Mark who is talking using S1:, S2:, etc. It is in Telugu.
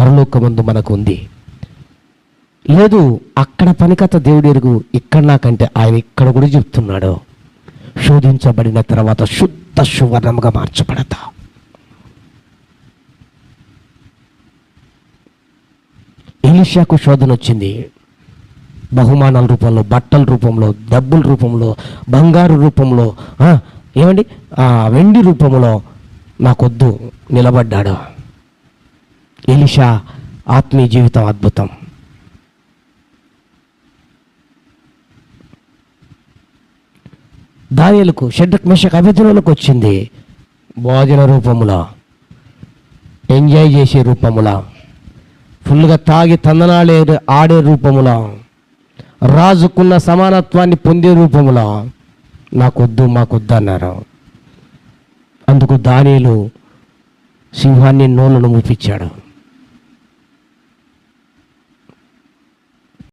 S1: పరలోకమందు మనకు ఉంది. లేదు అక్కడ పనికత దేవుడు ఎరుగు, ఇక్కడ నాకంటే ఆయన ఇక్కడ కూడా చెప్తున్నాడు, శోధించబడిన తర్వాత శుద్ధ సువర్ణముగా మార్చబడతా. ఎలీషాకు శోధన వచ్చింది. బహుమానాల రూపంలో, బట్టల రూపంలో, డబ్బుల రూపంలో, బంగారు రూపంలో, వెండి రూపంలో నాకొద్దు నిలబడ్డాడు. ఎలీషా ఆత్మీయ జీవితం అద్భుతం. దానియేలుకు, షడ్రక్ మేషక్ అబేద్నెగోలకు వచ్చింది భోజన రూపములో, ఎంజాయ్ చేసే రూపములో, ఫుల్గా తాగి తందనాలే ఆడే రూపములో, రాజుకున్న సమానత్వాన్ని పొందే రూపములో నాకొద్దు మాకొద్దు అన్నారు. అందుకు దానియేలు సింహాన్ని నోళ్ళను మూపించాడు.